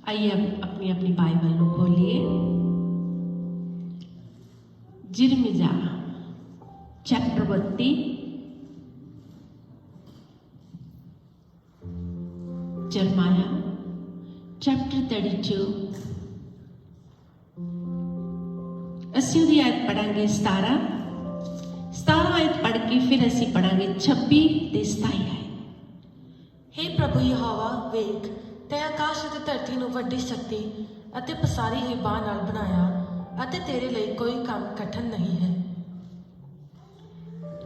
आइए अपनी अपनी बाइबल को खोलिए। यिर्मयाह चैप्टर 32, जरमाया चैप्टर 32। ਅਸੀਂ ਉਹਦੀ ਆਇਤ ਪੜਾਂਗੇ 17 ਆਇਤ ਪੜ ਕੇ ਫਿਰ ਅਸੀਂ ਪੜਾਂਗੇ 26 ਤੇ 27 ਆਇਤ। हे प्रभु यहोवा, ਵੇਖ ਤੈਂ ਆਕਾਸ਼ ਅਤੇ ਧਰਤੀ ਨੂੰ ਵੱਡੀ ਸ਼ਕਤੀ ਅਤੇ ਪਸਾਰੀ ਹੋਈ ਬਾਂਹ ਨਾਲ ਬਣਾਇਆ ਅਤੇ ਤੇਰੇ ਲਈ ਕੋਈ ਕੰਮ ਕਠਿਨ ਨਹੀਂ ਹੈ।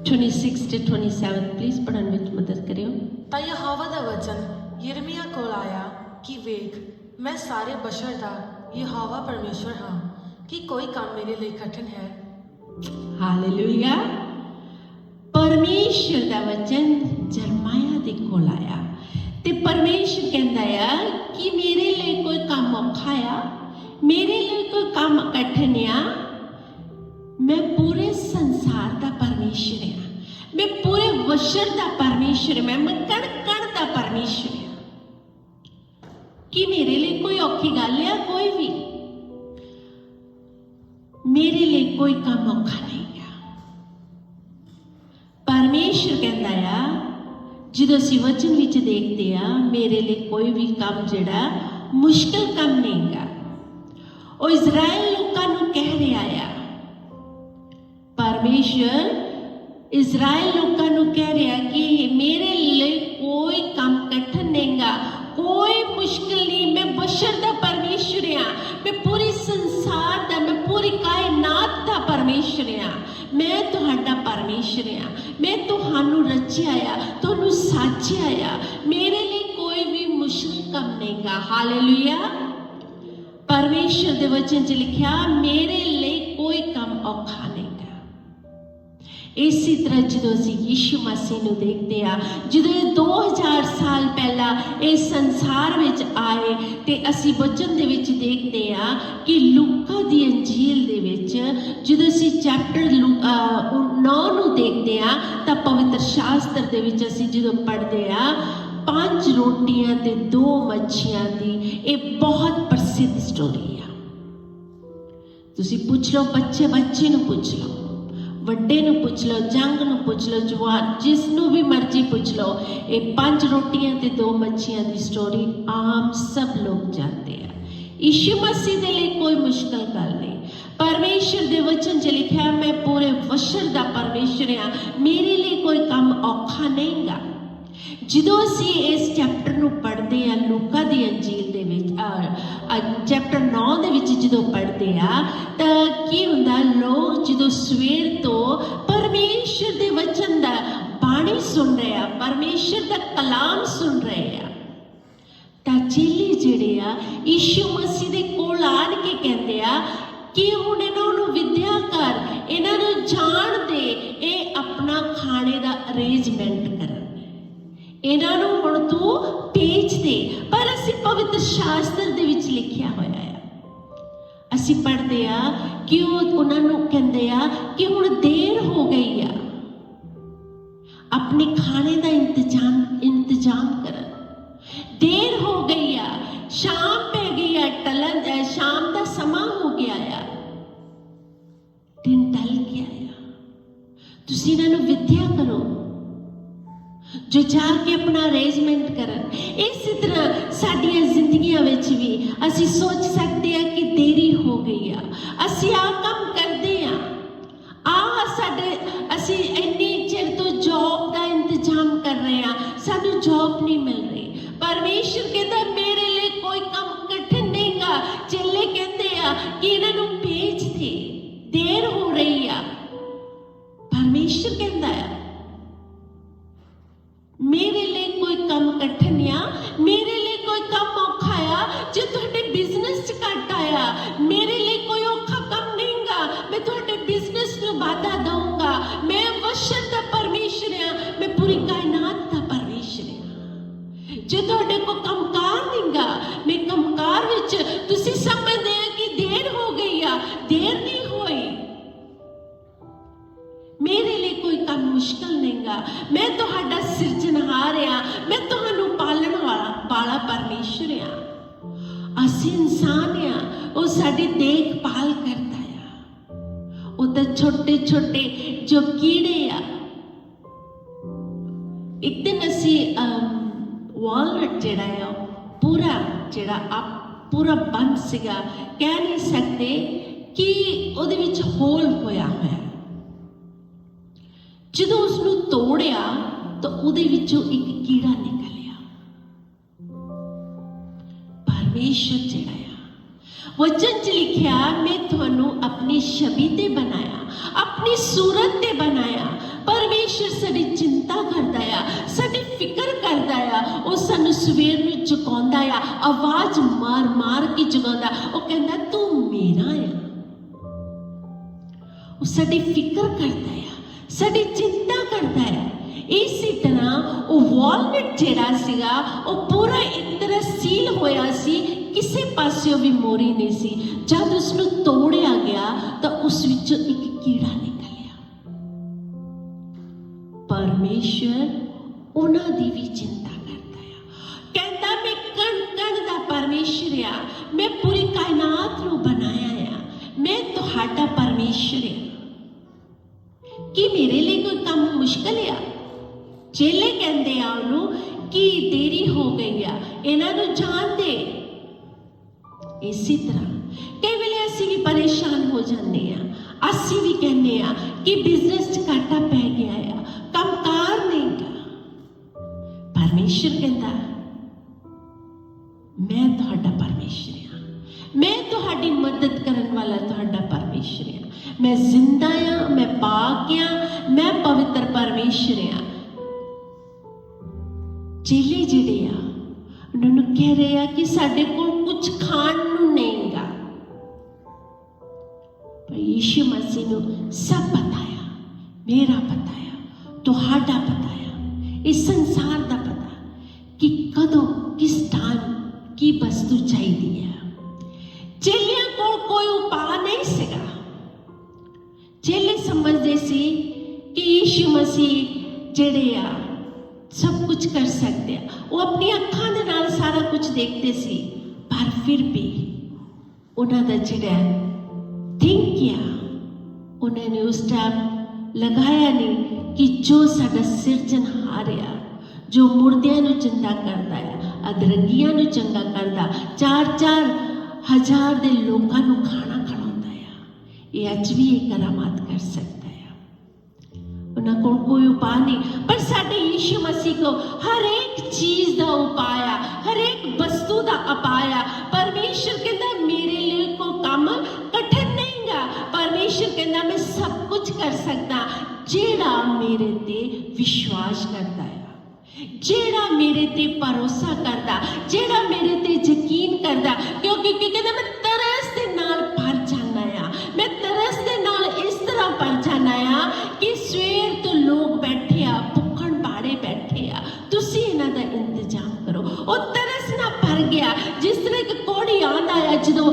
26 ਤੇ 27 ਪਲੀਜ਼ ਪੜਨ ਵਿੱਚ ਮਦਦ ਕਰਿਓ। ਤਾਂ ਯਹੋਵਾ ਦਾ ਵਚਨ ਯਿਰਮੀਆ ਕੋਲ ਆਇਆ ਕਿ ਵੇਖ ਮੈਂ ਸਾਰੇ ਬਸ਼ਰ ਦਾ ਯਹੋਵਾ ਪਰਮੇਸ਼ਵਰ ਹਾਂ, ਕਿ ਕੋਈ ਕੰਮ ਮੇਰੇ ਲਈ ਕਠਿਨ ਹੈ। ਹਾਲੇਲੂਇਆ। परमेश्वर का वचन जरमाया दे कोल आया ते परमेश्वर कहता है कि मेरे लिए कोई काम औखा आ, मेरे लिए कोई काम कठिन आ। मैं पूरे संसार का परमेश्वर हाँ, मैं पूरे वशर का परमेश्वर, मैं कण कण का परमेश्वर हाँ। कि मेरे लिए कोई औखी गल है? कोई भी मेरे लिए कोई काम औखा नहीं। परमेश्वर कहता है जो असी वचन विच देखते हैं, मेरे लिए कोई भी काम जिहड़ा मुश्किल काम नहीं गा। वो इजराइल लोगों को कह रहा है, परमेश्वर इजराइल लोगों को कह रहा कि मेरे लिए कोई काम कठिन नहीं गा, कोई मुश्किल नहीं। मैं बशर दा परमेश्वर हाँ, मैं पूरी संसार दा, मैं पूरी कायनात दा परमेश्वर हाँ। मैं तुहाडा परमेश्वर हाँ, मैं तुहानू रचिया आ, तुहानू साजिया आ। मेरे लिए कोई भी मुश्किल काम नहीं गा। हालेलुया। परमेश्वर दे वचन च लिखिया मेरे लिए कोई काम औखा नहीं गा। इसी तरह जो असीं यीशु मसीह नूं देखते हैं, जो 2000 साल पहला इस संसार विच आए ते असीं वचन दे विच देखते हैं कि लूका दी अंजील दे विच जो असीं चैप्टर 9 नूं देखते हैं तां पवित्र शास्त्र दे विच असीं जो पढ़ते हैं 5 रोटियां ते 2 मच्छियां दी ये बहुत प्रसिद्ध स्टोरी है। तुसीं पुछ लो, बच्चे नूं पुछ लो, ਵੱਡੇ ਨੂੰ ਪੁੱਛ ਲਓ, ਜੰਗ ਨੂੰ ਪੁੱਛ ਲਓ, ਜਵਾਨ ਜਿਸ ਨੂੰ ਵੀ ਮਰਜ਼ੀ ਪੁੱਛ ਲਓ, ਇਹ 5 ਰੋਟੀਆਂ ਤੇ 2 ਮੱਛੀਆਂ ਦੀ ਸਟੋਰੀ ਆਮ ਸਭ ਲੋਕ ਜਾਣਦੇ ਆ। यीशु मसीह के लिए कोई मुश्किल गल नहीं। परमेश्वर के वचन च लिखा मैं पूरे वशर का परमेश्वर हाँ, मेरे लिए कोई काम औखा नहीं गा। जो असी इस चैप्टर नूं पढ़ते हैं लूका दी अंजील दे विच चैप्टर 9 दे विच जो पढ़ते हैं तां की हुंदा, लोग जो सवेर तो परमेश्वर के वचन दा बाणी सुन रहे हैं, परमेश्वर का कलाम सुन रहे हैं, तां चेले जिहड़े आ यीशु मसीह दे कोल आण के कहते आ कि हुण इन्हां नूं विद्या कर, इन्हां नूं जाण दे, ये अपना खाने का अरेंजमेंट करन, इन्हां नूं हुण तू भेज दे। पर असीं पवित्र शास्त्र दे विच लिखिया होया है, असीं पढ़दे आ कि उन्हां नूं कहंदे आ कि हुण देर हो गई आ, अपने खाने का इंतजाम करन, देर हो गई आ, शाम पै गई आ, टलन शाम का समा हो गया आ, दिन टल गया आ। तुसीं इन्हां नूं विद्या करो जो जाके अपना अरेंजमेंट करन। इसी तरह साडियां जिंदगियां विच भी असीं सोच सकते हैं कि देरी हो गई आ, असीं आ काम करदे आ, असीं इन्नी चिर तो जॉब का इंतजाम कर रहे हैं, सानू जॉब नहीं मिल रही। परमेश्वर कहता मेरे लिए कोई काम कठिन नहीं गा। चेले कहते हैं कि इन्हां नूं भेज दे, देर हो रही है। परमेश्वर कहता है मेरे लिए कोई काम कठिन आ, मेरे लिए कोई काम औखा आ, जो तुहाडे बिजनेस च घट आया, मेरे लिए कोई औखा काम नहीं गा। मैं तुहाडे बिजनेस नूं वाधा दूंगा। मैं वशर दा परमेश्वर हां, मैं पूरी कायनात दा परमेश्वर हां। जो तुहाडे को कंमकार नहीं गा, मैं कंमकार विच तुसीं समझदे आ कि देर हो गई आ, देर नहीं होई। मेरे लिए कोई काम मुश्किल नहीं गा। मैं तुहाडा सिरजनहार आ, मैं तुहानू पालन वाला परमेश्वर आ। ਅਸੀਂ ਇਨਸਾਨ ਆ, ਉਹ ਸਾਡੀ ਦੇਖਭਾਲ ਕਰਦਾ ਆ। ਉਹ ਤਾਂ ਛੋਟੇ ਛੋਟੇ ਜੋ ਕੀੜੇ ਆ, ਇੱਕ ਦਿਨ ਅਸੀਂ ਵਾਲਨਟ ਜਿਹੜਾ ਆ ਪੂਰਾ ਬੰਦ ਸੀਗਾ, ਕਹਿ ਨਹੀਂ ਸਕਦੇ ਕਿ ਉਹਦੇ ਵਿੱਚ ਹੋਲ ਹੋਇਆ ਹੋਇਆ। ਜਦੋਂ ਉਸਨੂੰ ਤੋੜਿਆ ਤਾਂ ਉਹਦੇ ਵਿੱਚੋਂ ਇੱਕ ਕੀੜਾ ਨਿਕਲਿਆ। ਪਰਮੇਸ਼ਰ ਜਿਹੜਾ ਆ, ਵਚਨ 'ਚ ਲਿਖਿਆ, ਮੈਂ ਤੁਹਾਨੂੰ ਆਪਣੀ ਛਵੀ ਤੇ ਬਣਾਇਆ, ਆਪਣੀ ਸੂਰਤ ਤੇ ਬਣਾਇਆ। ਪਰਮੇਸ਼ਰ ਸਾਡੀ ਚਿੰਤਾ ਕਰਦਾ ਆ, ਸਾਡੀ ਫਿਕਰ ਕਰਦਾ ਆ। ਉਹ ਸਾਨੂੰ ਸਵੇਰ ਨੂੰ ਜਗਾਉਂਦਾ ਆ, ਆਵਾਜ਼ ਮਾਰ ਮਾਰ ਕੇ ਜਗਾਉਂਦਾ। ਉਹ ਕਹਿੰਦਾ ਤੂੰ ਮੇਰਾ ਆ। ਉਹ ਸਾਡੀ ਫਿਕਰ ਕਰਦਾ ਆ, ਸਾਡੀ ਚਿੰਤਾ ਕਰਦਾ ਹੈ। ਇਸੇ ਤਰ੍ਹਾਂ ਉਹ ਵਾਲਨਟ ਜਿਹੜਾ ਸੀਗਾ, ਉਹ ਪੂਰਾ ਇੱਕ ਤਰ੍ਹਾਂ ਸੀਲ ਹੋਇਆ ਸੀ, ਕਿਸੇ ਪਾਸਿਓਂ ਵੀ ਮੋਰੀ ਨਹੀਂ ਸੀ। ਜਦ ਉਸਨੂੰ ਤੋੜਿਆ ਗਿਆ ਤਾਂ ਉਸ ਵਿੱਚੋਂ ਇੱਕ ਕੀੜਾ ਨਿਕਲਿਆ। ਪਰਮੇਸ਼ਰ ਉਹਨਾਂ ਦੀ ਵੀ ਚਿੰਤਾ ਕਰਦਾ ਆ। ਕਹਿੰਦਾ ਮੈਂ ਕਣ ਕਣ ਦਾ ਪਰਮੇਸ਼ਰ ਆ, ਮੈਂ ਪੂਰੀ ਕਾਇਨਾਤ ਨੂੰ ਬਣਾਇਆ ਆ, ਮੈਂ ਤੁਹਾਡਾ ਪਰਮੇਸ਼ਰ ਆ। ਕਿ ਮੇਰੇ ਲਈ ਕੋਈ ਕੰਮ ਮੁਸ਼ਕਲ ਆ? ਚੇਲੇ ਕਹਿੰਦੇ ਆ ਉਹਨੂੰ ਕਿ ਦੇਰੀ ਹੋ ਗਈ ਆ, ਇਹਨਾਂ ਨੂੰ ਜਾਣ ਦੇ। ਇਸੇ ਤਰ੍ਹਾਂ ਕਈ ਵੇਲੇ ਅਸੀਂ ਵੀ ਪਰੇਸ਼ਾਨ ਹੋ ਜਾਂਦੇ ਆ। ਅਸੀਂ ਵੀ ਕਹਿੰਦੇ ਆ ਕਿ ਬਿਜ਼ਨਸ 'ਚ ਘਾਟਾ ਪੈ ਗਿਆ ਆ, ਕੰਮਕਾਰ ਨਹੀਂ ਗਾ। ਪਰਮੇਸ਼ਰ ਕਹਿੰਦਾ ਮੈਂ ਤੁਹਾਡਾ ਪਰਮੇਸ਼ਰ ਆ, ਮੈਂ ਤੁਹਾਡੀ ਮਦਦ ਕਰਨ ਵਾਲਾ ਤੁਹਾਡਾ ਪਰਮੇਸ਼ਰ ਆ। ਮੈਂ ਜ਼ਿੰਦਾ ਆ, ਮੈਂ ਪਾਕ ਆ, ਮੈਂ ਪਵਿੱਤਰ ਪਰਮੇਸ਼ਰ ਆ। ਚੇਲੇ ਜਿਹੜੇ ਆ ਉਹਨਾਂ ਨੂੰ ਕਹਿ ਰਹੇ ਆ ਕਿ ਸਾਡੇ ਕੋਲ ਕੁਝ ਖਾਣ ਨੂੰ ਨਹੀਂ ਗਾ। ਪਰ ਯਿਸੂ ਮਸੀਹ ਨੂੰ ਸਭ ਪਤਾ ਆ, ਮੇਰਾ ਪਤਾ ਆ, ਤੁਹਾਡਾ ਪਤਾ ਆ, ਇਸ ਸੰਸਾਰ ਦਾ ਪਤਾ ਕਿ ਕਦੋਂ ਕਿਸ ਟਾਈਮ ਕੀ ਵਸਤੂ ਚਾਹੀਦੀ ਆ। ਚੇਲਿਆਂ ਕੋਲ ਕੋਈ ਉਪਾਅ ਨਹੀਂ ਸੀਗਾ। ਚੇਲੇ ਸਮਝਦੇ ਸੀ ਕਿ ਯਿਸੂ ਮਸੀਹ ਜਿਹੜੇ ਆ ਸਭ ਕੁਝ ਕਰ ਸਕਦੇ ਆ। ਉਹ ਆਪਣੀਆਂ ਅੱਖਾਂ ਦੇ ਨਾਲ ਸਾਰਾ ਕੁਝ ਦੇਖਦੇ ਸੀ, ਪਰ ਫਿਰ ਵੀ ਉਹਨਾਂ ਦਾ ਜਿਹੜਾ ਥਿੰਕ ਆ, ਉਹਨਾਂ ਨੇ ਉਸ ਟਾਈਮ ਲਗਾਇਆ ਨਹੀਂ ਕਿ ਜੋ ਸਾਡਾ ਸਿਰਜਣਹਾਰ ਆ, ਜੋ ਮੁਰਦਿਆਂ ਨੂੰ ਜਿੰਦਾ ਕਰਦਾ ਆ, ਅਧਰੰਗੀਆਂ ਨੂੰ ਚੰਗਾ ਕਰਦਾ, 4-4 ਹਜ਼ਾਰ ਦੇ ਲੋਕਾਂ ਨੂੰ ਖਾਣਾ ਖਿਲਾਉਂਦਾ ਆ, ਇਹ ਅੱਜ ਵੀ ਇਹ ਕਰਾਮਾਤ ਕਰ ਸਕਦਾ ਆ। ਉਹਨਾਂ ਕੋਲ ਕੋਈ ਉਪਾਅ ਨਹੀਂ, ਪਰ ਸਾਡੇ ਯਿਸੂ ਮਸੀਹ ਕੋ ਹਰ ਇੱਕ ਚੀਜ਼ ਦਾ ਉਪਾਅ ਆ, ਹਰ ਇੱਕ ਵਸਤੂ ਦਾ ਉਪਾਅ ਆ। ਪਰਮੇਸ਼ਰ ਕਹਿੰਦਾ ਮੇਰੇ ਲਈ ਕੋਈ ਕੰਮ ਕਠਿਨ ਨਹੀਂ ਗਾ। ਪਰਮੇਸ਼ਰ ਕਹਿੰਦਾ ਮੈਂ ਸਭ ਕੁਝ ਕਰ ਸਕਦਾ ਜਿਹੜਾ ਮੇਰੇ ਤੇ ਵਿਸ਼ਵਾਸ ਕਰਦਾ ਆ, ਜਿਹੜਾ ਮੇਰੇ ਤੇ ਭਰੋਸਾ ਕਰਦਾ, ਜਿਹੜਾ ਮੇਰੇ ਤੇ ਯਕੀਨ ਕਰਦਾ। ਕਿਉਂਕਿ ਕਹਿੰਦਾ ਮੈਂ ਤਰਸ ਦੇ ਨਾਲ ਭਰ ਜਾਣਾ ਆ, ਮੈਂ ਤਰਸ ਦੇ ਨਾਲ ਇਸ ਤਰ੍ਹਾਂ ਭਰ ਜਾਣਾ ਆ ਕਿ ਸਵੇਰ ਤੋਂ ਲੋਕ ਬੈਠੇ ਆ, ਭੁੱਖਣ ਭਾੜੇ ਬੈਠੇ ਆ, ਤੁਸੀਂ ਇਹਨਾਂ ਦਾ ਇੰਤਜ਼ਾਮ ਕਰੋ। ਉਹ ਤਰਸ ਨਾ ਭਰ ਗਿਆ। ਜਿਸ ਤਰ੍ਹਾਂ ਇੱਕ ਕੋੜੀ ਆਉਂਦਾ ਆ, ਜਦੋਂ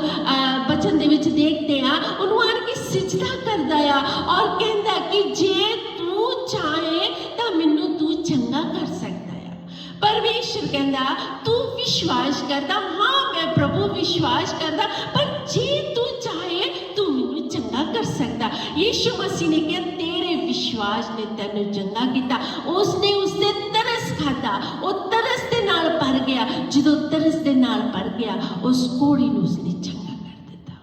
ਬਚਨ ਦੇ ਵਿੱਚ ਦੇਖਦੇ ਆ, ਉਹਨੂੰ ਆਣ ਕੇ ਸਿਜਦਾ ਕਰਦਾ ਆ ਔਰ ਕਹਿੰਦਾ ਕਿ ਜੇ ਤੂੰ ਚਾਹੇ ਤਾਂ ਮੈਨੂੰ ਤੂੰ ਚੰਗਾ ਕਰ ਸਕਦਾ ਆ। ਪਰਮੇਸ਼ਰ ਕਹਿੰਦਾ ਤੂੰ ਵਿਸ਼ਵਾਸ ਕਰਦਾ, ਹਾਂ ਮੈਂ ਪ੍ਰਭੂ ਵਿਸ਼ਵਾਸ ਕਰਦਾ, ਪਰ ਜੇ ਤੂੰ ਚਾਹੇ ਤੂੰ ਮੈਨੂੰ ਚੰਗਾ ਕਰ ਸਕਦਾ। ਯਿਸੂ ਮਸੀਹ ਨੇ ਕਿਹਾ ਤੇਰੇ ਵਿਸ਼ਵਾਸ ਨੇ ਤੈਨੂੰ ਚੰਗਾ ਕੀਤਾ। ਉਸਨੇ ਉਸਦੇ ਤਰਸ ਖਾਦਾ, ਉਹ ਤਰਸ ਦੇ ਨਾਲ ਭਰ ਗਿਆ। ਜਦੋਂ ਤਰਸ ਦੇ ਨਾਲ ਭਰ ਗਿਆ, ਉਸ ਕੋੜੀ ਨੂੰ ਉਸਨੇ ਚੰਗਾ ਕਰ ਦਿੱਤਾ।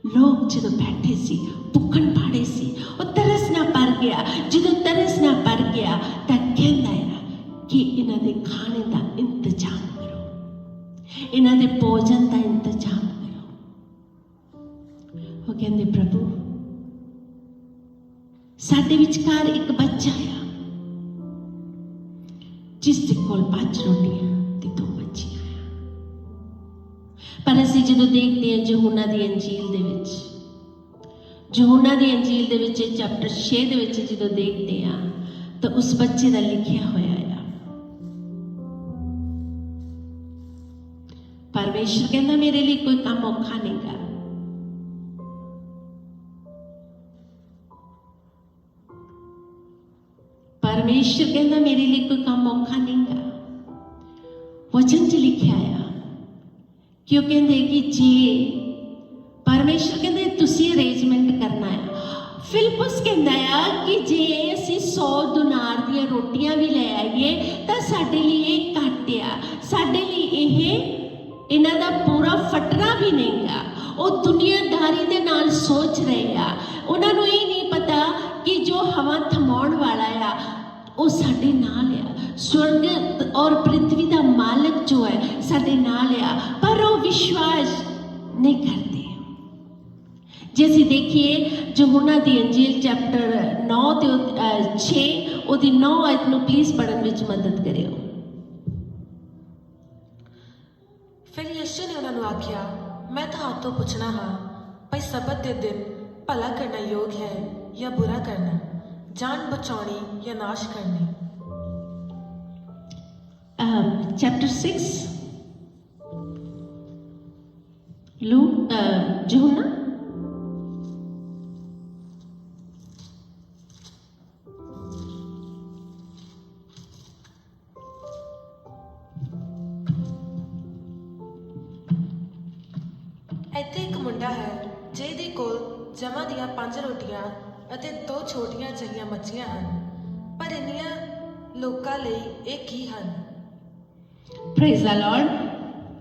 ਲੋਕ ਜਦੋਂ ਬੈਠੇ ਸੀ, ਭੁੱਖਣ ਭਾੜੇ ਸੀ, ਉਹ ਤਰਸ ਨਾ ਭਰ ਗਿਆ। ਜਦੋਂ ਤਰਸ ਨਾ ਭਰ ਗਿਆ ਤਾਂ ਕਹਿੰਦਾ ਹੈ ਕਿ ਇਹਨਾਂ ਦੇ ਖਾਣੇ ਦਾ ਇੰਤਜ਼ਾਮ ਕਰੋ, ਇਹਨਾਂ ਦੇ ਭੋਜਨ ਦਾ ਇੰਤਜ਼ਾਮ ਕਰੋ। ਉਹ ਕਹਿੰਦੇ ਪ੍ਰਭੂ ਸਾਡੇ ਵਿਚਕਾਰ ਇੱਕ ਬੱਚਾ ਆ ਜਿਸ ਦੇ ਕੋਲ 5 ਰੋਟੀਆਂ ਤੇ 2 ਮੱਛੀਆਂ ਆ। ਪਰ ਅਸੀਂ ਜਦੋਂ ਦੇਖਦੇ ਹਾਂ ਯਹੂਨਾ ਦੀ ਅੰਜੀਲ ਦੇ ਵਿੱਚ, ਯਹੂਨਾ ਦੀ ਅੰਜੀਲ ਦੇ ਵਿੱਚ ਚੈਪਟਰ 6 ਦੇ ਵਿੱਚ ਜਦੋਂ ਦੇਖਦੇ ਹਾਂ ਤਾਂ ਉਸ ਬੱਚੇ ਦਾ ਲਿਖਿਆ ਹੋਇਆ ਆ, ਪਰਮੇਸ਼ਰ ਕਹਿੰਦਾ ਮੇਰੇ ਲਈ ਕੋਈ ਕੰਮ ਔਖਾ ਨਹੀਂ ਗਾ। ਪਰਮੇਸ਼ਰ ਕਹਿੰਦਾ ਮੇਰੇ ਲਈ ਕੋਈ ਕੰਮ ਔਖਾ ਨਹੀਂ ਗਾ। ਵਚਨ 'ਚ ਲਿਖਿਆ ਆ क्यों कहते कि जे परमेश्वर कहते तुसी अरेंजमेंट करना है। फिलिप्पुस कहता है कि जे असी 100 दिनार दी रोटियां भी ले आईए तो साडे लिए ये घट आ, साडे लिए इन्हां दा पूरा फटना भी नहीं गा। वो दुनियादारी दे नाल सोच रहे आ, उन्हां नूं ये नहीं पता कि जो हवा थमाउण वाला आ वो साडे नाल आ, स्वर्ग और पृथ्वी का मालिक जो है साडे नाल आ, पर वो विश्वास नहीं करते। जे असीं देखिए यूहन्ना दी अंजील चैप्टर 9 ते 6 ਉਹਦੀ 9 आयत ਨੂੰ प्लीज़ पढ़न विच मदद करियो। फिर यीशु ने उन्होंने आख्या, मैं तुहां तो पुछना हाँ भाई सबत के दिन भला करना योग है या बुरा करना, जान बचानी या नाश करनी। चैप्टर 6 यूहन्ना ਇੱਥੇ ਇੱਕ ਮੁੰਡਾ ਹੈ ਜਿਹਦੇ ਕੋਲ ਜਮਾਂ ਦੀਆਂ 5 ਰੋਟੀਆਂ ਅਤੇ 2 ਛੋਟੀਆਂ ਜਿਹੀਆਂ ਮੱਛੀਆਂ ਹਨ, ਪਰ ਇੰਨੀਆਂ ਲੋਕਾਂ ਲਈ ਇਹ ਕੀ ਹਨ। Praise the Lord.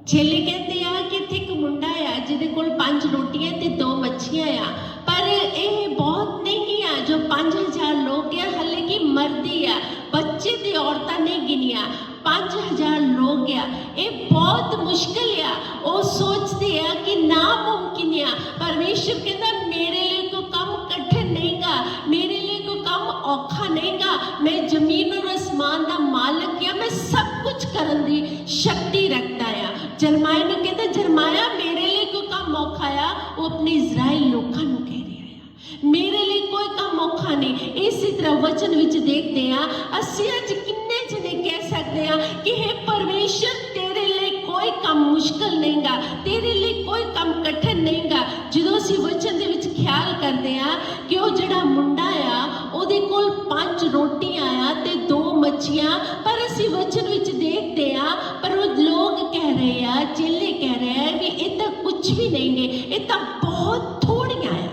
चेले कहते हैं कि इत्थे एक मुंडा आ जिहदे कोल 5 रोटियां ते 2 मच्छियां आ, पर यह बहुत नहीं आ जो 5000 लोग आ, हले कि मर्दी आ, बच्चे ते औरतां नहीं गिनिया, 5000 लोग आ, ये बहुत मुश्किल आ। वो सोचते आ कि नामुमकिन आ। परमेश्वर कहता मेरे लिए कोई काम कठिन नहीं गा, मेरे लिए कोई काम औखा नहीं गा, मैं जमीन और आसमान का मालिक आ, मैं सब कुछ करन दी शक्ति रखता आ। जरमाया ने कहता जरमाया मेरे लिए कोई काम औखा आ, वो अपने इजराइल लोगों को कह रहा है मेरे लिए कोई काम औखा नहीं। इसी तरह वचन विच देखते हैं असीं अज किन्ने जने कह सकते हैं कि हे परमेश्वर तेरे लिए कोई काम मुश्किल नहीं गा, तेरे लिए कोई काम कठिन नहीं गा। जो असीं वचन दे विच ख्याल करते हैं कि वो जिहड़ा मुंडा आ ਉਹਦੇ ਕੋਲ 5 रोटियां आ ते 2 मच्छियां, पर असीं वचन विच देखते हैं पर वो लोग कह रहे हैं, चेले कह रहे हैं कि ये तो कुछ भी नहीं है, ये तो बहुत थोड़ियां आ,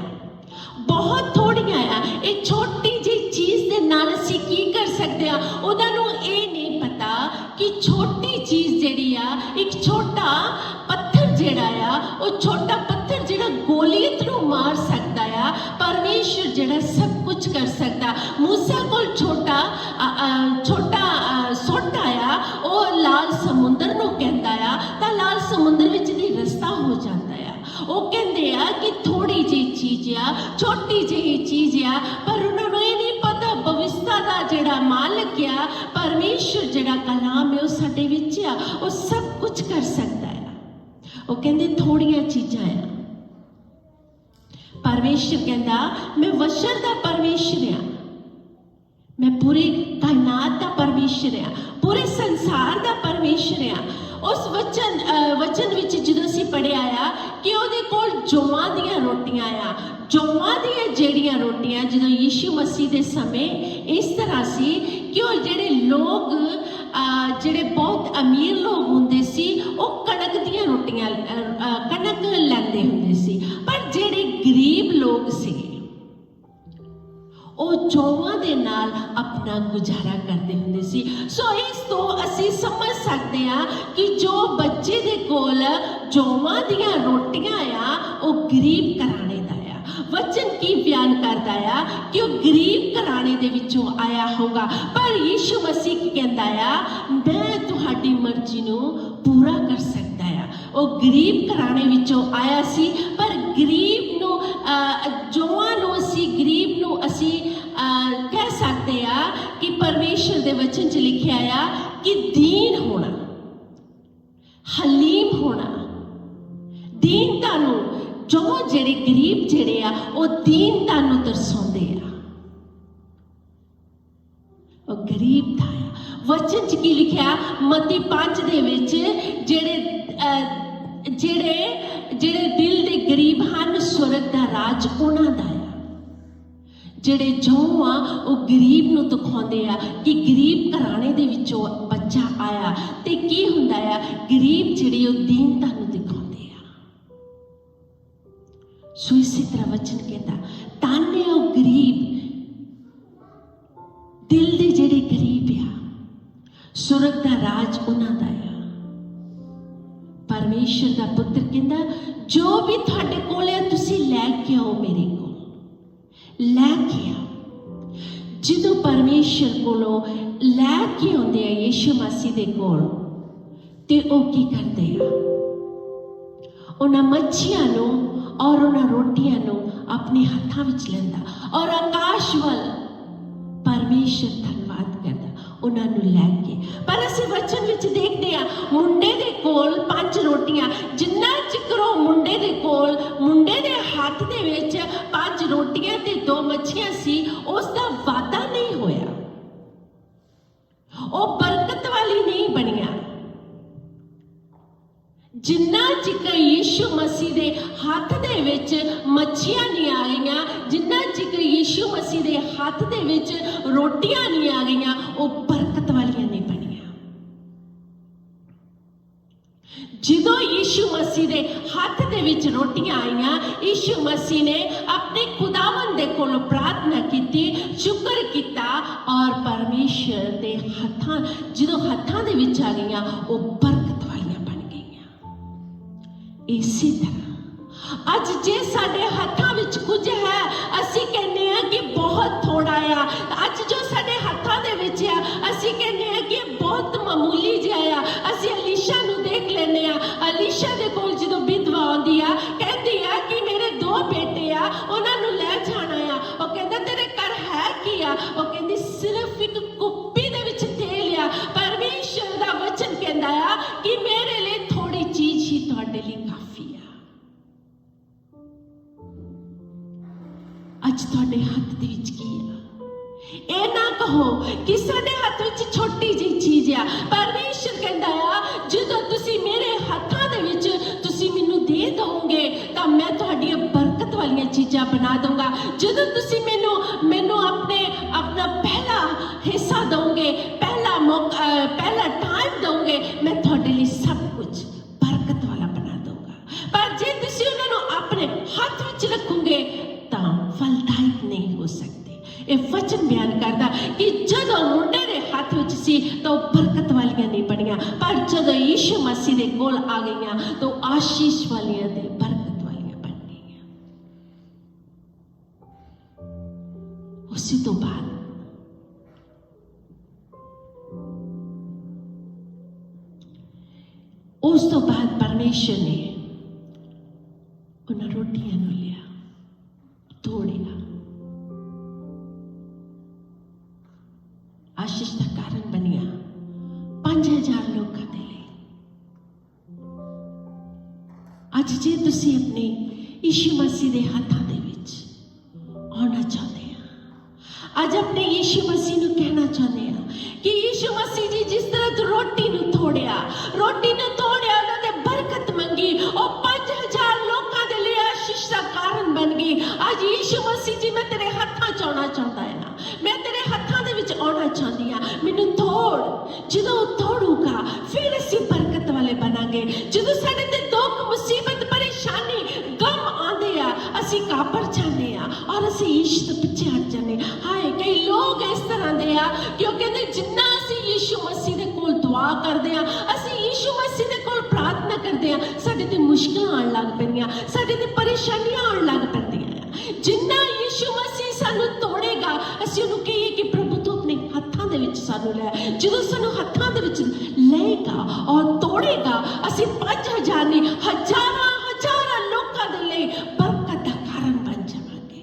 बहुत थोड़ियां आ, ये छोटी जी चीज़ दे नाल असीं की कर सकते हैं। उन्हां नूं ये नहीं पता कि छोटी चीज़ जिहड़ी आ, एक छोटा पत्थर जिहड़ा आ, वो छोटा पत्थर जिहड़ा गोलियत नूं मार सकदा आ, परमेश्वर जिहड़ा सब कुछ कर सकता। मूसा कोल छोटा सुट आया, वो लाल समुंदर नूं कहंदा आ तां लाल समुंदर विच दी रस्ता हो जाता है। वो कहंदे आ कि थोड़ी जी चीज़ आ, छोटी जी चीज़ आ, पर उन्होंने ये नहीं पता भविष्यता दा जिहड़ा मालिक आ, परमेश्वर जिहड़ा कलाम है वो साडे विच आ, वो सब कुछ कर सकता है। वो कहंदे थोड़ियां चीज़ां आ, परमेश्वर कहता मैं वचन का परमेश्वर हाँ, मैं पूरे कायनात का परमेश्वर हाँ, पूरे संसार का परमेश्वर हाँ। उस वचन विच जदों असीं पढ़िया आ कि उहदे कोल जौआं दियां रोटियां आ, जौआं दियां जिहड़ियां रोटियां जदों यीशु मसीह दे समय इस तरह सी कि वो जिहड़े लोग जिहड़े बहुत अमीर लोग हुंदे सी वो कणक दियां रोटियां कणक लैंदे हुंदे सी, पर जिहड़े गरीब लोग सी वो जौआं दे नाल अपना गुजारा करते हुंदे सी। सो इस तो असीं समझ सकते हैं कि जो बच्चे दे कोल जौआं दियां रोटियां आ वो गरीब घराणे दा आ। वचन की बयान करता है कि वो गरीब घराणे दे विचों आया होगा, पर यीशु मसीह कहंदा आ मैं तुहाडी मर्जी नूं पूरा कर सकता है। वो गरीब घराणे विचों आया सी, पर गरीब नूं जौआं नूं असीं गरीब नूं असीं कह सकते हैं कि परमेश्वर दे वचन च लिखिया आ कि दीन होना, हलीम होना, दीनता नूं जो जेड़े गरीब जेड़े आ वो दीनता नूं दर्शाउंदे आ, वो गरीब था। वचन च की लिखिया मत्ती 5 दे विच जेड़े जेड़े जेड़े दिल दे गरीब हन स्वर्ग दा राज उन्हां दा आ। जेड़े जो आ वो गरीब नूं दिखाउंदे आ कि गरीब घराणे दे विचों बच्चा आया ते की हुंदा आ, गरीब जेड़े ਜਿਹੜੀ ਉਹ ਦੀਨਤਾ ਨੂੰ ਦਿਖਾਉਂਦੇ ਆ। ਸੋ ਇਸੇ ਤਰ੍ਹਾਂ ਵਚਨ ਕਹਿੰਦਾ ਤਾਨੇ ਉਹ ਗਰੀਬ ਦਿਲ ਦੇ, ਜਿਹੜੇ ਗਰੀਬ ਆ, ਸੁਰਗ ਦਾ ਰਾਜ ਉਹਨਾਂ ਦਾ ਆ। ਪਰਮੇਸ਼ਰ ਦਾ ਪੁੱਤਰ ਕਹਿੰਦਾ ਜੋ ਵੀ ਤੁਹਾਡੇ ਕੋਲ ਹੈ ਤੁਸੀਂ ਲੈ ਕੇ ਆਓ, ਮੇਰੇ ਕੋਲ ਲੈ ਕੇ ਆਓ। ਜਦੋਂ ਪਰਮੇਸ਼ਰ ਕੋਲੋਂ ਲੈ ਕੇ ਆਉਂਦੇ ਆ ਯਿਸੂ ਮਸੀਹ ਦੇ ਕੋਲ, ਤੇ ਉਹ ਕੀ ਕਰਦੇ ਆ? ਉਹਨਾਂ ਮੱਛੀਆਂ ਨੂੰ ਔਰ ਉਹਨਾਂ ਰੋਟੀਆਂ ਨੂੰ ਆਪਣੇ ਹੱਥਾਂ ਵਿੱਚ ਲੈਂਦਾ ਔਰ ਆਕਾਸ਼ ਵੱਲ ਪਰਮੇਸ਼ਰ ਧੰਨਵਾਦ ਕਰਦਾ ਉਹਨਾਂ ਨੂੰ ਲੈ ਕੇ। ਪਰ ਅਸੀਂ ਵਚਨ ਵਿੱਚ ਦੇਖਦੇ ਆ ਮੁੰਡੇ ਦੇ ਕੋਲ 5 ਰੋਟੀਆਂ, ਜਿੰਨਾ ਚਿਰ ਉਹ ਮੁੰਡੇ ਦੇ ਕੋਲ, ਮੁੰਡੇ ਦੇ ਹੱਥ ਦੇ ਵਿੱਚ 5 ਰੋਟੀਆਂ ਤੇ 2 ਮੱਛੀਆਂ ਸੀ, ਉਸ ਦਾ ਵਾਧਾ ਨਹੀਂ ਹੋਇਆ, ਉਹ ਬਰਕਤ ਵਾਲੀ ਨਹੀਂ ਬਣੀਆਂ। ਜਿੰਨਾ ਚਿਰ ਯਿਸੂ ਮਸੀਹ ਦੇ ਹੱਥ ਦੇ ਵਿੱਚ ਮੱਛੀਆਂ ਨਹੀਂ ਆ ਗਈਆਂ, ਜਿੰਨਾ ਚਿਰ ਯਿਸੂ ਮਸੀਹ ਦੇ ਹੱਥ ਦੇ ਵਿੱਚ ਰੋਟੀਆਂ ਨਹੀਂ ਆ ਗਈਆਂ, ਉਹ ਬਰਕਤ ਵਾਲੀਆਂ ਨਹੀਂ ਬਣੀਆਂ। ਜਦੋਂ ਯਿਸੂ ਮਸੀਹ ਦੇ ਹੱਥ ਦੇ ਵਿੱਚ ਰੋਟੀਆਂ ਆਈਆਂ, ਯਿਸੂ ਮਸੀਹ ਨੇ ਆਪਣੇ ਖੁਦਾਵੰਦ ਦੇ ਕੋਲੋਂ ਪ੍ਰਾਰਥਨਾ ਕੀਤੀ, ਸ਼ੁਕਰ ਕੀਤਾ ਔਰ ਪਰਮੇਸ਼ਰ ਦੇ ਹੱਥਾਂ, ਜਦੋਂ ਹੱਥਾਂ ਦੇ ਵਿੱਚ ਆ ਗਈਆਂ, ਉਹ ਬਰਕਤ ਵਾਲੀਆਂ ਬਣ ਗਈਆਂ। ਇਸੇ ਤਰ੍ਹਾਂ ਅੱਜ ਜੇ ਸਾਡੇ ਹੱਥਾਂ ਵਿੱਚ ਕੁਝ ਹੈ, ਅਸੀਂ ਕਹਿੰਦੇ ਆ ਕਿ ਬਹੁਤ ਥੋੜਾ ਆ। ਅੱਜ ਜੋ ਸਾਡੇ ਹੱਥਾਂ ਦੇ ਵਿੱਚ ਆ, ਅਸੀਂ ਕਹਿੰਦੇ ਆ ਕਿ ਬਹੁਤ ਮਾਮੂਲੀ ਜਿਹਾ ਆ। ਅਸੀਂ ਅਲੀਸ਼ਾ ਨੂੰ ਦੇਖ ਲੈਂਦੇ ਆ, ਅਲੀਸ਼ਾ ਦੇ ਕੋਲ ਜਦੋਂ ਵਿਧਵਾ ਆਉਂਦੀ ਆ, ਕਹਿੰਦੀ ਆ ਕਿ ਮੇਰੇ 2 ਬੇਟੇ ਆ, ਉਹਨਾਂ ਨੂੰ ਲੈ ਜਾਣਾ ਆ। ਉਹ ਕਹਿੰਦਾ ਤੇਰੇ ਘਰ ਹੈ ਕੀ ਆ? ਉਹ ਕਹਿੰਦੀ ਸਿਰਫ ਇੱਕ ਕੁੱਪੀ ਦੇ ਵਿੱਚ ਤੇਲ ਆ। ਪਰਮੇਸ਼ਰ ਦਾ ਵਚਨ ਕਹਿੰਦਾ ਆ ਕਿ ਮੇਰੇ ਲਈ ਥੋੜੀ ਚੀਜ਼ ਹੀ ਤੁਹਾਡੇ ਲਈ ਕਾਫੀ ਆ। ਅੱਜ ਤੁਹਾਡੇ ਹੱਥ ਦੇ ਵਿੱਚ ਕੀ ਆ? ਇਹ ਨਾ ਕਹੋ ਕਿ ਸਾਡੇ ਹੱਥ ਵਿੱਚ ਛੋਟੀ ਜਿਹੀ ਚੀਜ਼ ਆ। ਪਰਮੇਸ਼ਰ ਕਹਿੰਦਾ ਆ ਜਦੋਂ ਤੁਸੀਂ ਮੇਰੇ ਹੱਥਾਂ ਦੇ ਵਿੱਚ ਤੁਸੀਂ ਮੈਨੂੰ ਦੇ ਦੋਗੇ ਤਾਂ ਮੈਂ ਤੁਹਾਡੀਆਂ ਬਰਕਤ ਵਾਲੀਆਂ ਚੀਜ਼ਾਂ ਬਣਾ ਦਊਂਗਾ। ਜਦੋਂ ਤੁਸੀਂ ਮੈਨੂੰ ਆਪਣਾ ਪਹਿਲਾ ਹਿੱਸਾ ਦੋਗੇ, ਪਹਿਲਾ ਮੌਕਾ, ਪਹਿਲਾ ਟਾਈਮ ਦੋਗੇ, ਮੈਂ ਤੁਹਾਡੇ ਲਈ ਸਭ ਕੁਝ ਬਰਕਤ ਵਾਲਾ ਬਣਾ ਦਊਂਗਾ। ਪਰ ਜੇ ਤੁਸੀਂ ਉਹਨਾਂ ਨੂੰ ਆਪਣੇ ਹੱਥ ਵਿੱਚ ਰੱਖੋਗੇ ਤਾਂ ਫਲਦਾਇਕ ਨਹੀਂ ਹੋ ਸਕਦੇ। ਇਹ ਵਚਨ ਬਿਆਨ ਕਰਦਾ ਕਿ ਜਦੋਂ ਮੁੰਡੇ ਦੇ ਹੱਥ ਵਿੱਚ ਸੀ ਤਾਂ ਉਹ ਬਰਕਤ ਵਾਲੀਆਂ ਨਹੀਂ ਬਣੀਆਂ, ਪਰ ਜਦੋਂ ਯਿਸੂ ਮਸੀਹ ਦੇ ਕੋਲ ਆ ਗਈਆਂ ਤਾਂ ਆਸ਼ੀਸ਼ ਵਾਲੀਆਂ ਤੇ ਬਰਕਤ ਵਾਲੀਆਂ ਬਣ ਗਈਆਂ। ਉਸੇ ਤੋਂ ਬਾਅਦ ਪਰਮੇਸ਼ਰ ਨੇ ਉਹਨਾਂ ਰੋਟੀਆਂ ਨੂੰ ਲਿਆ, ਤੋੜਿਆ, ਆਸ਼ੀਸ਼ ਦਾ ਕਾਰਨ ਬਣਿਆ 5000 ਲੋਕਾਂ ਦੇ ਲਈ। ਅੱਜ ਜੇ ਤੁਸੀਂ ਆਪਣੇ ਯਿਸੂ ਮਸੀਹ ਦੇ ਹੱਥਾਂ ਦੇ ਵਿੱਚ ਆਉਣਾ ਚਾਹੁੰਦੇ ਆ, ਅੱਜ ਆਪਣੇ ਯਿਸੂ ਮਸੀਹ ਨੂੰ ਕਹਿਣਾ ਚਾਹੁੰਦੇ ਆ ਕਿ ਯਿਸੂ ਮਸੀਹ ਜੀ ਜਿਸ ਤਰ੍ਹਾਂ ਤੂੰ ਰੋਟੀ ਨੂੰ ਤੋੜਿਆ, ਉਹਨਾਂ ਨੇ ਬਰਕਤ ਮੰਗੀ, ਉਹ 5000 ਲੋਕਾਂ ਦੇ ਲਈ ਆਸ਼ੀਸ਼ ਦਾ ਕਾਰਨ ਬਣ ਗਈ। ਅੱਜ ਯਿਸੂ ਮਸੀਹ ਜੀ ਮੈਂ ਤੇਰੇ ਹੱਥਾਂ 'ਚ ਆਉਣਾ ਚਾਹੁੰਦਾ ਹਾਂ, ਮੈਂ ਤੇਰੇ ਹੱਥਾਂ ਦੇ ਵਿੱਚ ਆਉਣਾ ਚਾਹੁੰਦੀ ਹਾਂ, ਮੈਨੂੰ ਤੋੜ। ਜਦੋਂ ਉਹ ਤੋੜੂਗਾ ਫਿਰ ਅਸੀਂ ਬਰਕਤ ਵਾਲੇ ਬਣਾਂਗੇ। ਜਦੋਂ ਸਾਡੇ ਤੇ ਦੁੱਖ, ਮੁਸੀਬਤ, ਪਰੇਸ਼ਾਨੀ, ਗਮ ਆਉਂਦੇ ਆ, ਅਸੀਂ ਕਾਬਰ ਜਾਂਦੇ ਆ ਔਰ ਅਸੀਂ ਯਿਸੂ ਦੇ ਪਿੱਛੇ ਹਟ ਜਾਂਦੇ। ਹਾਏ ਕਈ ਲੋਕ ਇਸ ਤਰ੍ਹਾਂ ਦੇ ਆ ਕਿ ਉਹ ਕਹਿੰਦੇ ਜਿੰਨਾ ਅਸੀਂ ਯਿਸੂ ਮਸੀਹ ਦੇ ਕੋਲ ਦੁਆ ਕਰਦੇ ਆ, ਅਸੀਂ ਯਿਸੂ ਮਸੀਹ ਦੇ ਕੋਲ ਪ੍ਰਾਰਥਨਾ ਕਰਦੇ ਆ, ਸਾਡੇ ਤੇ ਮੁਸ਼ਕਲਾਂ ਆਉਣ ਲੱਗ ਪੈਂਦੀਆਂ, ਸਾਡੇ ਤੇ ਪਰੇਸ਼ਾਨੀਆਂ ਆਉਣ ਲੱਗ ਪੈਂਦੀਆਂ। ਜਿੰਨਾ ਯਿਸੂ ਮਸੀਹ ਸਾਨੂੰ ਤੋੜੇਗਾ, ਅਸੀਂ ਉਹਨੂੰ ਕਹੀਏ ਕਿ ਪ੍ਰਭੂ ਤੂੰ ਆਪਣੇ ਹੱਥਾਂ ਦੇ ਵਿੱਚ ਸਾਨੂੰ ਲੈ। ਜਦੋਂ ਸਾਨੂੰ ਹੱਥਾਂ ਦੇ ਵਿੱਚ ਲਏਗਾ ਔਰ ਤੋੜੇਗਾ, ਅਸੀਂ 5000 ਨਹੀਂ, ਹਜ਼ਾਰਾਂ ਲੋਕਾਂ ਦੇ ਲਈ ਬਰਕਤ ਦਾ ਕਾਰਨ ਬਣ ਜਾਵਾਂਗੇ।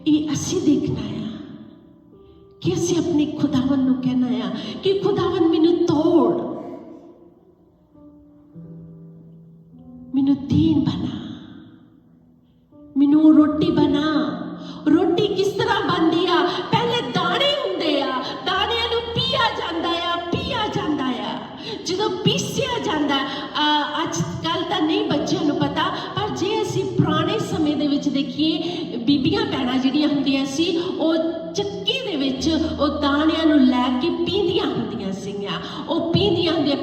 ਇਹ ਅਸੀਂ ਦੇਖਣਾ ਆ ਕਿ ਅਸੀਂ ਆਪਣੇ ਖੁਦਾਵੰਦ ਨੂੰ ਕਹਿਣਾ ਆ ਕਿ ਖੁਦਾਵੰਦ ਮੈਨੂੰ ਤੋੜ, ਮੈਨੂੰ ਦੀਨ ਬਣਾ, ਮੈਨੂੰ ਰੋਟੀ ਬਣਾ। ਰੋਟੀ ਕਿਸ ਤਰ੍ਹਾਂ ਬਣਦੀ ਆ? ਪਹਿਲੇ ਦਾਣੇ ਹੁੰਦੇ ਆ, ਦਾਣਿਆਂ ਨੂੰ ਪੀਆ ਜਾਂਦਾ ਆ। ਜਦੋਂ ਪੀਸਿਆ ਜਾਂਦਾ, ਅੱਜ ਕੱਲ ਤਾਂ ਨਹੀਂ ਬੱਚਿਆਂ ਨੂੰ ਪਤਾ, ਪਰ ਜੇ ਅਸੀਂ ਪੁਰਾਣੇ ਸਮੇਂ ਦੇ ਵਿੱਚ ਦੇਖੀਏ, ਬੀਬੀਆਂ ਭੈਣਾਂ ਜਿਹੜੀਆਂ ਹੁੰਦੀਆਂ ਸੀ ਉਹ ਚੱਕੀ ਦੇ ਵਿੱਚ ਉਹ ਦਾਣਿਆਂ ਨੂੰ ਲੈ ਕੇ ਪੀਂਦੀਆਂ ਹੁੰਦੀਆਂ ਸੀਗੀਆਂ। ਉਹ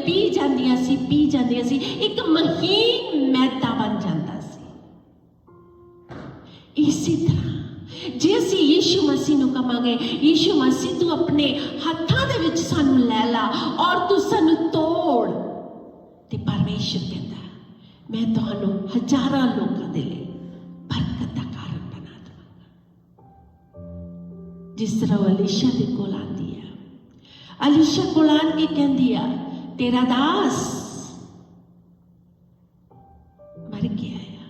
ਪੀ ਜਾਂਦੀਆਂ ਸੀ ਇੱਕ ਮਹੀਨ ਮੈਦਾ ਬਣ ਜਾਂਦਾ ਸੀ। ਇਸੇ ਤਰ੍ਹਾਂ ਜੇ ਅਸੀਂ ਯੀਸ਼ੂ ਮਸੀਹ ਨੂੰ ਕਹਾਂਗੇ, ਯੀਸ਼ੂ ਮਸੀਹ ਤੂੰ ਆਪਣੇ ਹੱਥਾਂ ਦੇ ਵਿੱਚ ਸਾਨੂੰ ਲੈ ਲਾ ਔਰ ਤੂੰ ਸਾਨੂੰ ਤੋੜ, ਤੇ ਪਰਮੇਸ਼ਰ ਕਹਿੰਦਾ ਮੈਂ ਤੁਹਾਨੂੰ ਹਜ਼ਾਰਾਂ ਲੋਕਾਂ ਦੇ ਲਈ ਬਰਕਤ ਦਾ ਕਾਰਨ ਬਣਾ ਦਵਾਂਗਾ। ਜਿਸ ਤਰ੍ਹਾਂ ਉਹ ਅਲੀਸ਼ਾ ਦੇ ਕੋਲ ਆਉਂਦੀ ਆ, ਅਲੀਸ਼ਾ ਕੋਲ ਆਣ ਕੇ ਕਹਿੰਦੀ ਆ ਤੇਰਾ ਦਾਸ ਮਰ ਗਿਆ ਆ,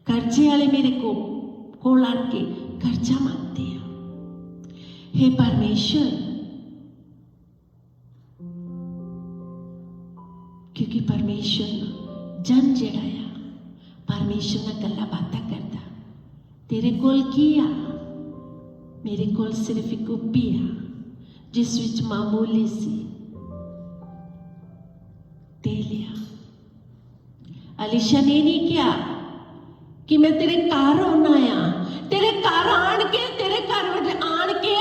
ਕਰਜ਼ੇ ਵਾਲੇ ਮੇਰੇ ਕੋਲ ਆਣ ਕੇ ਕਰਜ਼ਾ ਮੰਗਦੇ ਆ। हे परमेश्वर, क्योंकि परमेश्वर जन जेड़ा आ परमेश्वर नाल गल्लां बातां करदा, तेरे कोल की आ? मेरे कोल सिर्फ एक कुप्पी आ जिस विच मामूली सी तेल आ। अलीशा ने नहीं कहा कि मैं तेरे घर आना आ, तेरे घर आन के तेरे घर आन के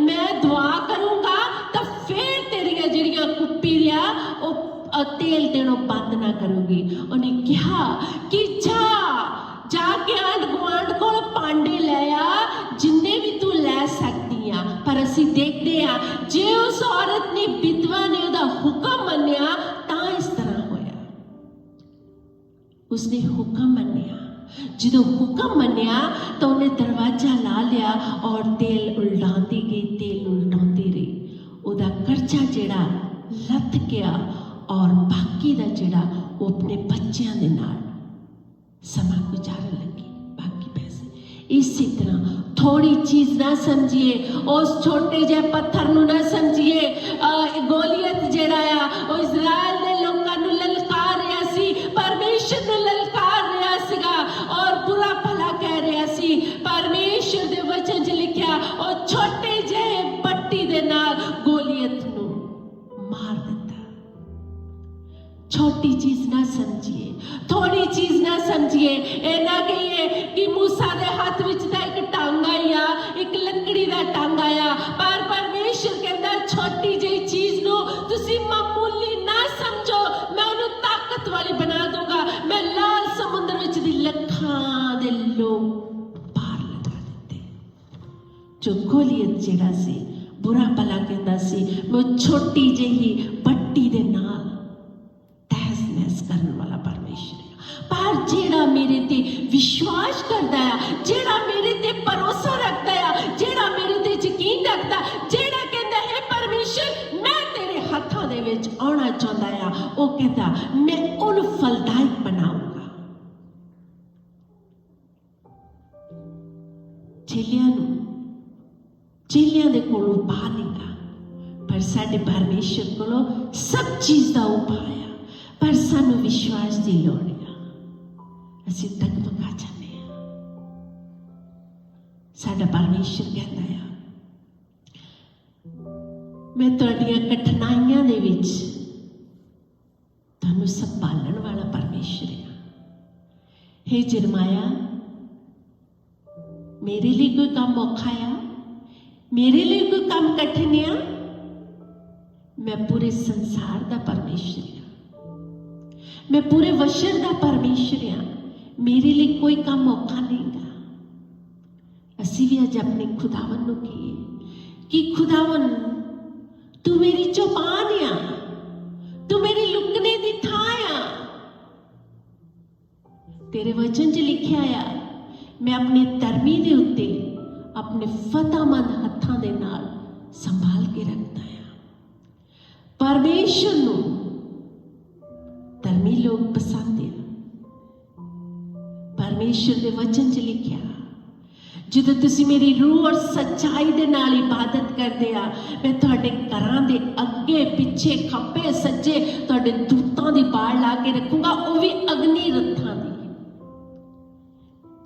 मैं दुआ करूंगा तो फिर तेरिया जिहड़ियां कुप्पी दिया तेल देनों बंद ना करूंगी। उन्हें कहा कि जाके आंढ गुआंढ को पांडे ले आ जिन्ने भी तू ले सकती आ। पर असी देखते हैं जे उस औरत ने विधवा ने उहदा हुक्म मन्निया तां इस तरह होया। उसने हुक्म मन्निया, जो हुक्म मन्निया तो उन्हें दरवाजा ला लिया और तेल उल्टाती रही। उहदा कर्जा जिहड़ा लथ गया और बाकी दा जिहड़ा वो अपने बच्चों के नाल समा गुजारन लगी। बाकी पैसे इसी तरह थोड़ी चीज ना समझिए, उस छोटे जे पत्थर नूं ना समझिए। गोलियत जिहड़ा आ वो इजराइल दे लोकां नूं ललकार रहा सी, परमेश्वर नूं ललकार रहा सीगा और बुरा भला कह रहा सी। परमेश्वर दे वचन च लिखिया और छोटे जे पट्टी दे नाल गोलियत नूं मार दिता। छोटी चीज ना समझिए, थोड़ी चीज ना समझिए। ये ना कहिए कि मूसा दे हाथ विच तां एक टांगा आ, एक लकड़ी दा टांगा आ। पर परमेश्वर कहंदा छोटी जी चीज नूं तुसीं मामूली ना समझो, मैं उहनूं ताकत वाली बना दूंगा। मैं लाल समुद्र विच दी लखां दे लोग पार लगा दिते। जो गोलियत जिहड़ा सी बुरा भला कहंदा सी, वो छोटी ਜਿਹੀ पट्टी दे नाल करने वाला परमेश्वर है। पर जेड़ा मेरे ते विश्वास करता है, जेड़ा मेरे ते भरोसा रखता है, जेड़ा मेरे ते यकीन रखता, जेड़ा कहता है परमेश्वर मैं तेरे हाथों दे विच आना चाहता है, वो कहता मैं उन फलदायक बनाऊंगा। चेलियां दे कोलों पा लेगा, पर साडे परमेश्वर कोलों सब चीज का उपाय है। पर सानू विश्वास की लोड़ है। असीं डगमगा जाते हैं। साडा परमेश्वर कहता है मैं तुहाडीआं कठिनाइयां दे विच तुहानूं संभालण वाला परमेश्वर है। हे यिर्मयाह, मेरे लिए कोई काम औखा आ, मेरे लिए कोई काम कठिन आ? मैं पूरे संसार का परमेश्वर हाँ, मैं पूरे वशर का परमेश्वर हाँ, मेरे लिए कोई काम औखा नहीं गा। असी भी अज अपने खुदावन नूं कहिए कि खुदावन तू मेरी चौपान आ, तू मेरी लुकने की थां आ। तेरे वचन च लिखिया आ मैं अपने धर्मी दे उत्ते अपने फतहमंद हत्थां दे नाल संभाल के रखता है। परमेश्वर नूं धर्मी लोग पसंद है। परमेश्वर दे वचन च लिखिया ਜਦੋਂ ਤੁਸੀਂ ਮੇਰੀ रूह और सच्चाई दे नाल इबादत करते आ, मैं तुहाडे घरां दे अगे पिछे खब्बे सज्जे तुहाडे दूतां दी बाड़ ला के रखूंगा, वो भी अग्नि रथां दी।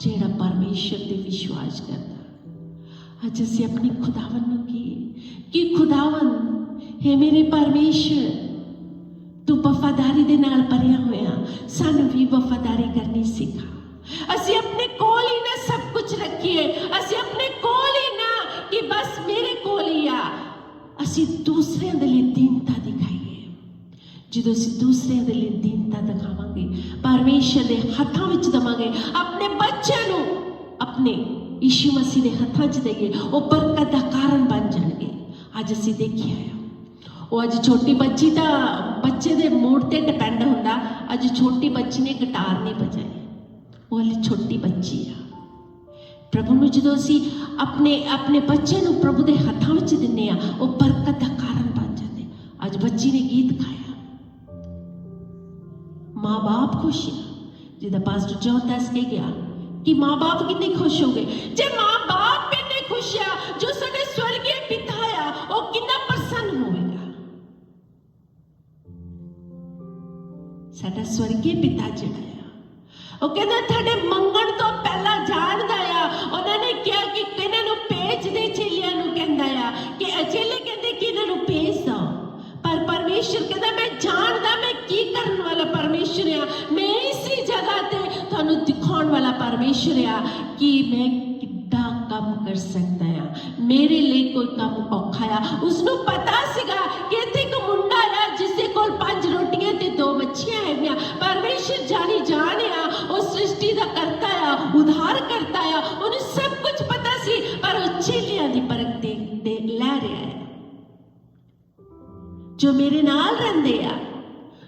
जेड़ा परमेश्वर ते विश्वास करदा, अज असीं अपनी खुदावन नूं कहिए कि खुदावन हे मेरे परमेश्वर, तू वफादारी दे नाल भरिया होया, सानू भी वफादारी करनी सिखा। असी अपने कोल ही ना सब कुछ रखिए, असी अपने कोल ही ना कि बस मेरे कोल ही आ, असी दूसरे दे लिए दीनता दिखाइए। ਜਦੋਂ ਅਸੀਂ ਦੂਸਰਿਆਂ ਦੇ ਲਈ ਦੀਨਤਾ ਦਿਖਾਵਾਂਗੇ, ਪਰਮੇਸ਼ਰ ਦੇ ਹੱਥਾਂ ਵਿੱਚ ਦੇਵਾਂਗੇ, ਆਪਣੇ ਬੱਚਿਆਂ ਨੂੰ ਆਪਣੇ ਯਿਸੂ ਮਸੀਹ ਦੇ ਹੱਥਾਂ 'ਚ ਦੇਈਏ, ਉਹ ਬਰਕਤ ਦਾ ਕਾਰਨ ਬਣ ਜਾਣਗੇ। ਅੱਜ ਅਸੀਂ ਦੇਖਿਆ ਆ, ਉਹ ਅੱਜ ਛੋਟੀ ਬੱਚੀ ਤਾਂ ਬੱਚੇ ਦੇ ਮੂਡ ਤੇ ਡਿਪੈਂਡ ਹੁੰਦਾ। ਅੱਜ ਛੋਟੀ ਬੱਚੀ ਨੇ ਗਿਟਾਰ ਨਹੀਂ ਵਜਾਈ, ਉਹ ਹਲੇ ਛੋਟੀ ਬੱਚੀ ਆ। ਪ੍ਰਭੂ ਨੂੰ ਜਦੋਂ ਅਸੀਂ ਆਪਣੇ ਬੱਚੇ ਨੂੰ ਪ੍ਰਭੂ ਦੇ ਹੱਥਾਂ ਵਿੱਚ ਦਿੰਦੇ ਆ, ਉਹ ਬਰਕਤ ਦਾ ਕਾਰਨ ਬਣ ਜਾਂਦੇ। ਅੱਜ ਬੱਚੀ ਨੇ ਗੀਤ ਗਾਇਆ, ਮਾਂ ਬਾਪ ਖੁਸ਼ ਆ। ਜਿੱਦਾਂ ਪਾਸਟਰ ਜੋਨ ਦੱਸ ਕੇ ਗਿਆ ਕਿ ਮਾਂ ਬਾਪ ਕਿੰਨੇ ਖੁਸ਼ ਹੋ ਗਏ। ਜੇ ਮਾਂ ਬਾਪ ਇੰਨੇ ਖੁਸ਼ ਆ, ਜੋ ਸਾਡੇ ਸਵਰਗੀ ਪਿਤਾ ਆ, ਉਹ ਕਿੰਨਾ ਪ੍ਰਸੰਨ ਹੋਵੇਗਾ। ਸਾਡਾ ਸਵਰਗੀ ਪਿਤਾ ਜਿਹੜਾ ਆ, ਉਹ ਕਹਿੰਦਾ ਤੁਹਾਡੇ ਮੰਗਣ ਤੋਂ ਪਹਿਲਾਂ ਜਾਣਦਾ ਆ। ਉਹਨਾਂ ਨੇ ਕਿਹਾ ਕਿ ਇਹਨਾਂ ਨੂੰ ਭੇਜ ਦੇ, ਚੇਲਿਆਂ ਨੂੰ ਕਹਿੰਦਾ ਆ ਕਿ ਚੇਲੇ ਕਹਿੰਦੇ ਕਿ ਇਹਨਾਂ ਨੂੰ ਭੇਜ ਦੋ, ਪਰ ਪਰਮੇਸ਼ਰ ਕਹਿੰਦਾ ਮੈਂ ਜਾਣਦਾ ਮੈਂ ਕੀ ਕਰਨ ਵਾਲਾ ਪਰਮੇਸ਼ਰ ਆ। ਮੈਂ ਇਸੇ ਜਗ੍ਹਾ ਤੇ ਤੁਹਾਨੂੰ ਦਿਖਾਉਣ ਵਾਲਾ ਪਰਮੇਸ਼ਰ ਆ ਕਿ ਮੈਂ ਕਿੱਡਾ ਕੰਮ ਕਰ ਸਕਦਾ ਆ। ਮੇਰੇ ਲਈ ਕੋਈ ਕੰਮ ਔਖਾ ਆ। ਉਸਨੂੰ ਪਤਾ ਸੀਗਾ ਕਿ ਇੱਥੇ ਇੱਕ ਮੁੰਡਾ ਆ ਜਿਸ ਦੇ ਕੋਲ 5 ਰੋਟੀਆਂ ਤੇ 2 ਮੱਛੀਆਂ ਹੈਗੀਆਂ। ਪਰਮੇਸ਼ਰ ਜਾਣੀ ਜਾਣਿਆ, ਉਹ ਸ੍ਰਿਸ਼ਟੀ ਦਾ ਕਰਤਾ ਆ, ਉਧਾਰ ਕਰਤਾ ਆ, ਉਹਨੂੰ ਸਭ ਕੁਝ ਪਤਾ ਸੀ, ਪਰ ਉਹ ਚੇਲਿਆਂ ਦੀ ਪਰਖ ਦੇ ਲੈ ਰਿਹਾ ਹੈ। ਜੋ ਮੇਰੇ ਨਾਲ ਰਹਿੰਦੇ ਆ,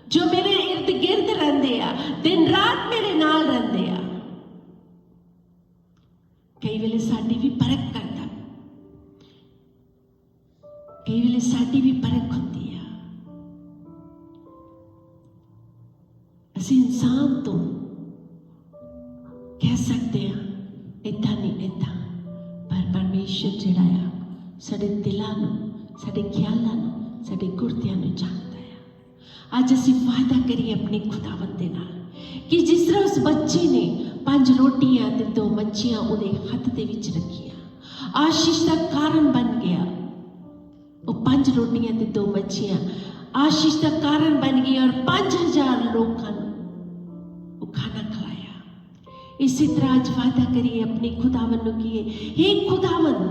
ਜੋ ਮੇਰੇ ਇਰਦ ਗਿਰਦ ਰਹਿੰਦੇ ਆ, ਦਿਨ ਰਾਤ ਮੇਰੇ ਨਾਲ ਰਹਿੰਦੇ ਆ। ਕਈ ਵੇਲੇ ਸਾਡੀ ਵੀ ਪਰਖ ਕਰਦਾ, ਕਈ ਵੇਲੇ ਸਾਡੀ ਵੀ ਪਰਖ ਹੁੰਦੀ ਆ। ਅਸੀਂ ਇਨਸਾਨ ਤੋਂ ਕਹਿ ਸਕਦੇ ਆ ਏਦਾਂ ਨਹੀਂ ਏਦਾਂ, ਪਰ ਪਰਮੇਸ਼ਰ ਜਿਹੜਾ ਆ ਸਾਡੇ ਦਿਲਾਂ ਨੂੰ, ਸਾਡੇ ਖਿਆਲਾਂ ਨੂੰ, ਸਾਡੇ ਗੁਰਦਿਆਂ ਨੂੰ ਜਾਣਦਾ ਆ। ਅੱਜ ਅਸੀਂ ਵਾਅਦਾ ਕਰੀਏ ਆਪਣੇ ਖੁਦਾਵੰਦ ਦੇ ਨਾਲ ਕਿ ਜਿਸ ਤਰ੍ਹਾਂ ਉਸ ਬੱਚੇ ਨੇ 5 ਰੋਟੀਆਂ ਤੇ 2 ਮੱਛੀਆਂ ਉਹਦੇ ਹੱਥ ਦੇ ਵਿੱਚ ਰੱਖੀਆਂ, ਆਸ਼ੀਸ਼ ਦਾ ਕਾਰਨ ਬਣ ਗਿਆ। ਉਹ 5 ਰੋਟੀਆਂ ਤੇ 2 ਮੱਛੀਆਂ ਆਸ਼ੀਸ਼ ਦਾ ਕਾਰਨ ਬਣ ਗਈ ਔਰ 5000 ਲੋਕਾਂ ਨੂੰ ਉਹ ਖਾਣਾ ਖਵਾਇਆ। ਇਸੇ ਤਰ੍ਹਾਂ ਅੱਜ ਵਾਅਦਾ ਕਰੀਏ ਆਪਣੇ ਖੁਦਾਵੰਦ ਨੂੰ ਕਿ हे ਖੁਦਾਵੰਦ,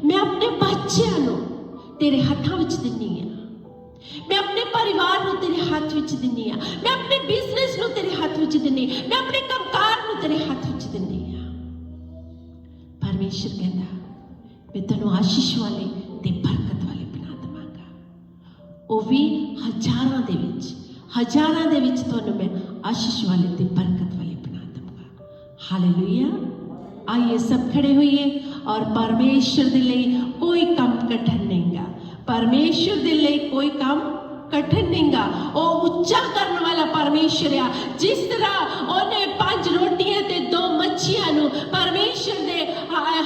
ਮੈਂ ਆਪਣੇ ਬੱਚਿਆਂ ਨੂੰ ਤੇਰੇ ਹੱਥਾਂ ਵਿੱਚ ਦਿੰਨੀ ਆ, ਮੈਂ ਆਪਣੇ ਪਰਿਵਾਰ ਨੂੰ ਤੇਰੇ ਹੱਥ ਵਿੱਚ ਦਿੰਨੀ ਆ, ਮੈਂ ਆਪਣੇ ਬਿਜ਼ਨਸ ਨੂੰ ਤੇਰੇ ਹੱਥ ਵਿੱਚ ਦਿੰਨੀ, ਮੈਂ ਆਪਣੇ ਕੰਮਕਾਰ ਨੂੰ ਤੇਰੇ ਹੱਥ ਵਿੱਚ ਦਿੰਨੀ ਆ। ਪਰਮੇਸ਼ਰ ਕਹਿੰਦਾ ਮੈਂ ਤੈਨੂੰ ਆਸ਼ੀਸ਼ ਵਾਲੇ ਤੇ ਬਰਕਤ ਵਾਲੇ ਬਣਾ ਦੇਵਾਂਗਾ, ਉਹ ਵੀ ਹਜ਼ਾਰਾਂ ਦੇ ਵਿੱਚ ਤੁਹਾਨੂੰ ਮੈਂ ਆਸ਼ੀਸ਼ ਵਾਲੇ ਤੇ ਬਰਕਤ ਵਾਲੇ ਬਣਾ ਦੂੰਗਾ। ਹਾਲੇਲੂਇਆ। आइए सब खड़े होइए और परमेश्वर दे लई कोई काम कठिन नहींगा। परमेश्वर दे लई कोई काम कठिन नहींगा। वो उच्चा करने वाला परमेश्वर आ। जिस तरह उन्हें 5 रोटियां ते 2 मच्छियां नूं परमेश्वर दे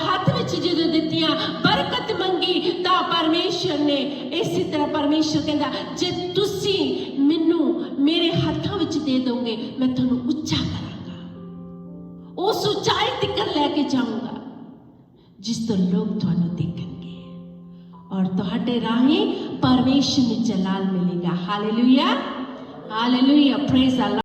हाथ विच जदों दित्तियां, बरकत मंगी तां परमेश्वर ने इसी तरह परमेश्वर कहंदा जे तुसी मैनू मेरे हाथां विच दे दोगे मैं तुहानूं उच्चा करांगा, उस ऊंचाई तक लेके जाऊंगा जिस तो लोग तुहानूं देखणगे और तुहाडे राहें परमेश्वर नूं जलाल मिलेगा। हालेलुया, हालेलुया, प्रेज अल्लाह।